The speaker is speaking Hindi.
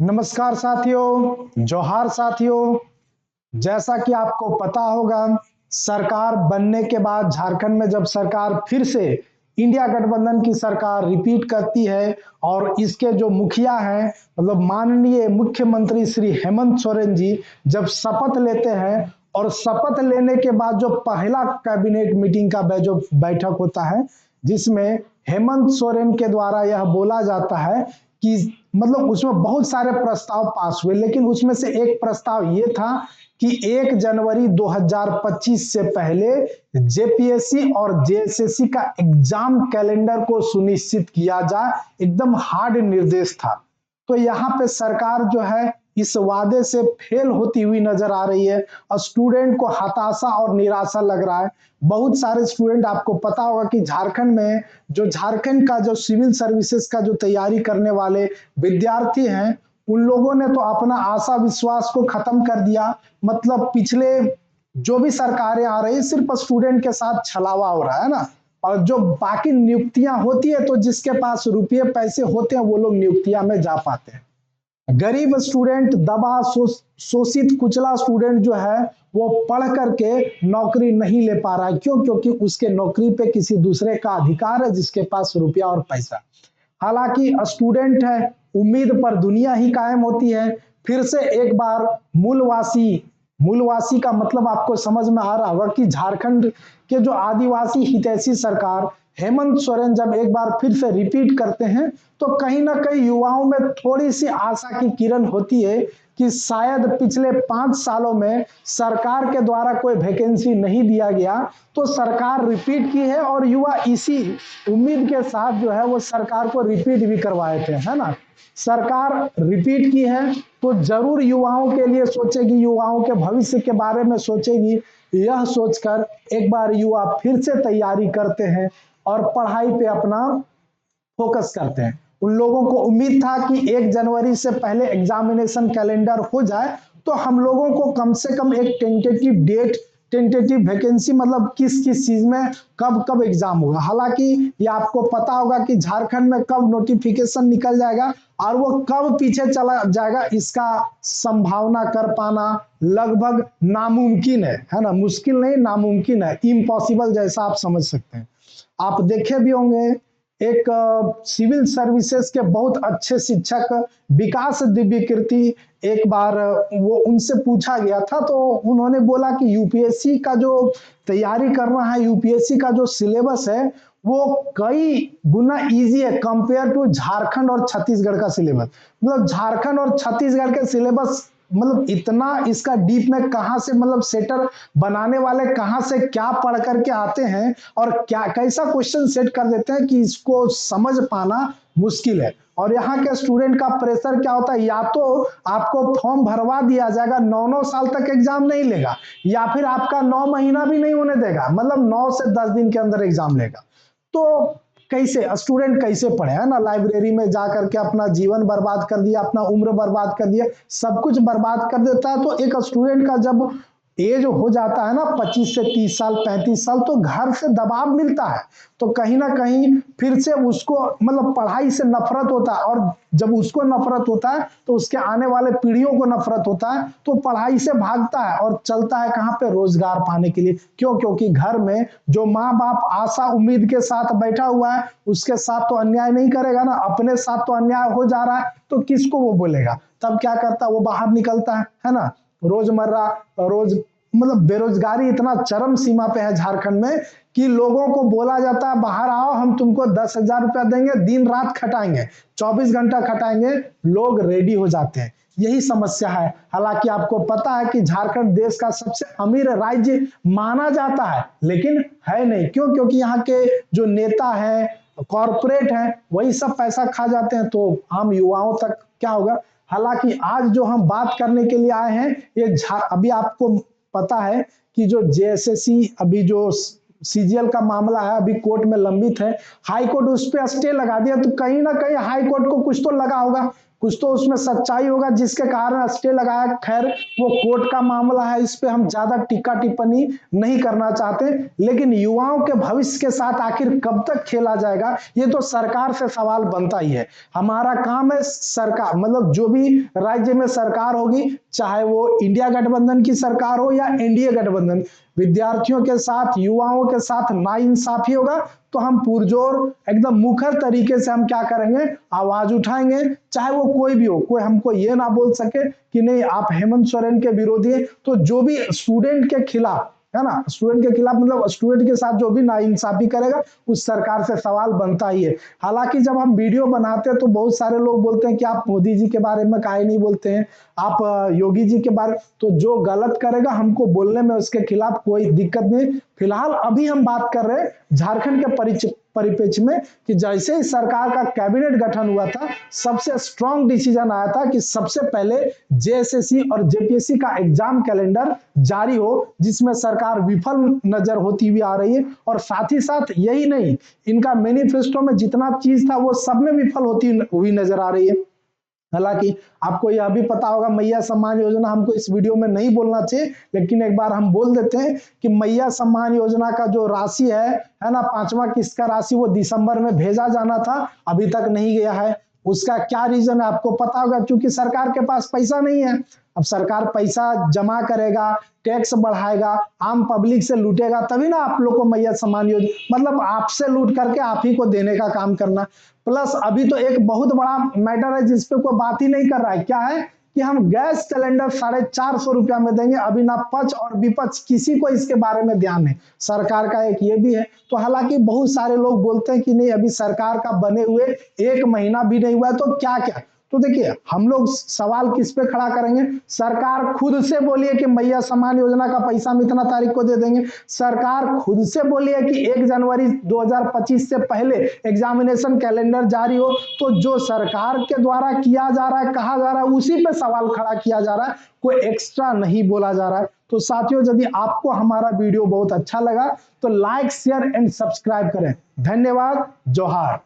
नमस्कार साथियों, जोहार साथियों। जैसा कि आपको पता होगा, सरकार बनने के बाद झारखंड में जब सरकार फिर से इंडिया गठबंधन की सरकार रिपीट करती है और इसके जो मुखिया हैं मतलब माननीय मुख्यमंत्री श्री हेमंत सोरेन जी जब शपथ लेते हैं और शपथ लेने के बाद जो पहला कैबिनेट मीटिंग का जो बैठक होता है जिसमें हेमंत सोरेन के द्वारा यह बोला जाता है कि मतलब उसमें बहुत सारे प्रस्ताव पास हुए, लेकिन उसमें से एक प्रस्ताव ये था कि 1 जनवरी 2025 से पहले जेपीएससी और जेएसएससी का एग्जाम कैलेंडर को सुनिश्चित किया जाए। एकदम हार्ड निर्देश था। तो यहाँ पे सरकार जो है इस वादे से फेल होती हुई नजर आ रही है और स्टूडेंट को हताशा और निराशा लग रहा है। बहुत सारे स्टूडेंट, आपको पता होगा कि झारखंड में जो झारखंड का जो सिविल सर्विसेज का जो तैयारी करने वाले विद्यार्थी हैं उन लोगों ने तो अपना आशा विश्वास को खत्म कर दिया। मतलब पिछले जो भी सरकारें आ रही सिर्फ स्टूडेंट के साथ छलावा हो रहा है ना। और जो बाकी नियुक्तियां होती है तो जिसके पास रुपये पैसे होते हैं वो लोग नियुक्तियां में जा पाते हैं। गरीब स्टूडेंट, दबा शोषित कुचला स्टूडेंट जो है वो पढ़ करके नौकरी नहीं ले पा रहा है। क्यों? क्योंकि उसके नौकरी पे किसी दूसरे का अधिकार है जिसके पास रुपया और पैसा। हालांकि स्टूडेंट है, उम्मीद पर दुनिया ही कायम होती है। फिर से एक बार मूलवासी का मतलब आपको समझ में आ रहा होगा कि झारखंड के जो आदिवासी हितैषी सरकार हेमंत सोरेन जब एक बार फिर से रिपीट करते हैं तो कहीं ना कहीं युवाओं में थोड़ी सी आशा की किरण होती है कि शायद पिछले 5 सालों में सरकार के द्वारा कोई वैकेंसी नहीं दिया गया तो सरकार रिपीट की है और युवा इसी उम्मीद के साथ जो है वो सरकार को रिपीट भी करवाए थे, है ना। सरकार रिपीट की है तो जरूर युवाओं के लिए सोचेगी, युवाओं के भविष्य के बारे में सोचेगी। यह सोचकर एक बार युवा फिर से तैयारी करते हैं और पढ़ाई पे अपना फोकस करते हैं। उन लोगों को उम्मीद था कि 1 जनवरी से पहले एग्जामिनेशन कैलेंडर हो जाए तो हम लोगों को कम से कम एक टेंटेटिव डेट, टेंटेटिव वैकेंसी मतलब किस किस चीज में कब कब एग्जाम होगा। हालांकि ये आपको पता होगा कि झारखंड में कब नोटिफिकेशन निकल जाएगा और वो कब पीछे चला जाएगा इसका संभावना कर पाना लगभग नामुमकिन है ना। मुश्किल नहीं, नामुमकिन है, इम्पॉसिबल जैसा आप समझ सकते हैं। आप देखे भी होंगे एक सिविल सर्विसेज के बहुत अच्छे शिक्षक विकास दिव्यकीर्ति, एक बार वो उनसे पूछा गया था तो उन्होंने बोला कि यूपीएससी का जो तैयारी करना है, यूपीएससी का जो सिलेबस है वो कई गुना इजी है कंपेयर टू झारखंड और छत्तीसगढ़ का सिलेबस। मतलब झारखंड और छत्तीसगढ़ के सिलेबस मतलब इतना इसका डीप में कहां से मतलब सेटर बनाने वाले कहां से क्या पढ़ करके आते हैं और क्या कैसा क्वेश्चन सेट कर देते हैं कि इसको समझ पाना मुश्किल है। और यहाँ के स्टूडेंट का प्रेशर क्या होता है, या तो आपको फॉर्म भरवा दिया जाएगा, 9 साल तक एग्जाम नहीं लेगा, या फिर आपका 9 महीना भी नहीं होने देगा, मतलब 9 से 10 दिन के अंदर एग्जाम लेगा। तो कैसे स्टूडेंट कैसे पढ़े, है ना। लाइब्रेरी में जा करके अपना जीवन बर्बाद कर दिया, अपना उम्र बर्बाद कर दिया, सब कुछ बर्बाद कर देता है। तो एक स्टूडेंट का जब एज हो जाता है ना 25 से 30 साल 35 साल तो घर से दबाव मिलता है तो कहीं ना कहीं फिर से उसको मतलब पढ़ाई से नफरत होता है। और जब उसको नफरत होता है तो उसके आने वाले पीढ़ियों को नफरत होता है तो पढ़ाई से भागता है और चलता है कहाँ पे, रोजगार पाने के लिए। क्यों? क्योंकि घर में जो माँ बाप आशा उम्मीद के साथ बैठा हुआ है उसके साथ तो अन्याय नहीं करेगा ना, अपने साथ तो अन्याय हो जा रहा है तो किसको वो बोलेगा। तब क्या करता है, वो बाहर निकलता है ना। रोजमर्रा रोज मतलब बेरोजगारी इतना चरम सीमा पे है झारखंड में कि लोगों को बोला जाता है बाहर आओ, हम तुमको 10,000 रुपया देंगे, दिन रात खटाएंगे, 24 घंटा खटाएंगे। लोग रेडी हो जाते हैं, यही समस्या है। हालांकि आपको पता है कि झारखंड देश का सबसे अमीर राज्य माना जाता है लेकिन है नहीं। क्यों? क्योंकि यहाँ के जो नेता हैं, कॉरपोरेट हैं, वही सब पैसा खा जाते हैं तो आम युवाओं तक क्या होगा। हालांकि आज जो हम बात करने के लिए आए हैं ये अभी आपको पता है कि जो जेएसएससी अभी जो सीजीएल का मामला है अभी कोर्ट में लंबित है, हाई कोर्ट उस पर स्टे लगा दिया तो कहीं ना कहीं हाई कोर्ट को कुछ तो लगा होगा, कुछ तो उसमें सच्चाई होगा जिसके कारण स्टे लगाया। खैर वो कोर्ट का मामला है, इस पे हम ज्यादा टीका टिप्पणी नहीं करना चाहते, लेकिन युवाओं के भविष्य के साथ आखिर कब तक खेला जाएगा, ये तो सरकार से सवाल बनता ही है। हमारा काम है सरकार, मतलब जो भी राज्य में सरकार होगी, चाहे वो इंडिया गठबंधन की सरकार हो या एनडीए गठबंधन, विद्यार्थियों के साथ, युवाओं के साथ नाइंसाफी होगा तो हम पुरजोर एकदम मुखर तरीके से हम क्या करेंगे, आवाज उठाएंगे, चाहे वो कोई भी हो। कोई हमको ये ना बोल सके कि नहीं आप हेमंत सोरेन के विरोधी हैं। तो जो भी स्टूडेंट के खिलाफ, है ना, स्टूडेंट के खिलाफ मतलब स्टूडेंट के साथ जो भी नाइंसाफी करेगा उस सरकार से सवाल बनता ही है। हालांकि जब हम वीडियो बनाते हैं तो बहुत सारे लोग बोलते हैं कि आप मोदी जी के बारे में काहे नहीं बोलते हैं, आप योगी जी के बारे, तो जो गलत करेगा हमको बोलने में उसके खिलाफ कोई दिक्कत नहीं। फिलहाल अभी हम बात कर रहे हैं झारखंड के परिप्रेक्ष्य में कि जैसे ही सरकार का कैबिनेट गठन हुआ था, सबसे स्ट्रॉन्ग डिसीजन आया था कि सबसे पहले जेएसएससी और जेपीएससी का एग्जाम कैलेंडर जारी हो, जिसमें सरकार विफल नजर होती हुई आ रही है। और साथ ही साथ यही नहीं, इनका मैनिफेस्टो में जितना चीज था वो सब में विफल होती हुई नजर आ रही है। हालांकि आपको यह भी पता होगा, मैया सम्मान योजना, हमको इस वीडियो में नहीं बोलना चाहिए लेकिन एक बार हम बोल देते हैं कि मैया सम्मान योजना का जो राशि है ना, 5वां किस्त का राशि, वो दिसंबर में भेजा जाना था, अभी तक नहीं गया है। उसका क्या रीजन है आपको पता होगा, क्योंकि सरकार के पास पैसा नहीं है। अब सरकार पैसा जमा करेगा, टैक्स बढ़ाएगा, आम पब्लिक से लूटेगा, तभी ना आप लोग को मैया सम्मान योजना, मतलब आपसे लूट करके आप ही को देने का काम करना। प्लस अभी तो एक बहुत बड़ा मैटर है जिसपे कोई बात ही नहीं कर रहा है, क्या है कि हम गैस सिलेंडर 450 रुपया में देंगे। अभी ना पक्ष और विपक्ष किसी को इसके बारे में ध्यान है, सरकार का एक ये भी है। तो हालांकि बहुत सारे लोग बोलते हैं कि नहीं अभी सरकार का बने हुए 1 महीना भी नहीं हुआ है, तो क्या क्या, तो देखिए हम लोग सवाल किस पे खड़ा करेंगे, सरकार खुद से बोली है कि मैया सम्मान योजना का पैसा हम इतना तारीख को दे देंगे। सरकार खुद से बोली है कि 1 जनवरी 2025 से पहले एग्जामिनेशन कैलेंडर जारी हो। तो जो सरकार के द्वारा किया जा रहा है, कहा जा रहा है, उसी पे सवाल खड़ा किया जा रहा है, कोई एक्स्ट्रा नहीं बोला जा रहा है। तो साथियों, यदि आपको हमारा वीडियो बहुत अच्छा लगा तो लाइक, शेयर एंड सब्सक्राइब करें। धन्यवाद, जोहार।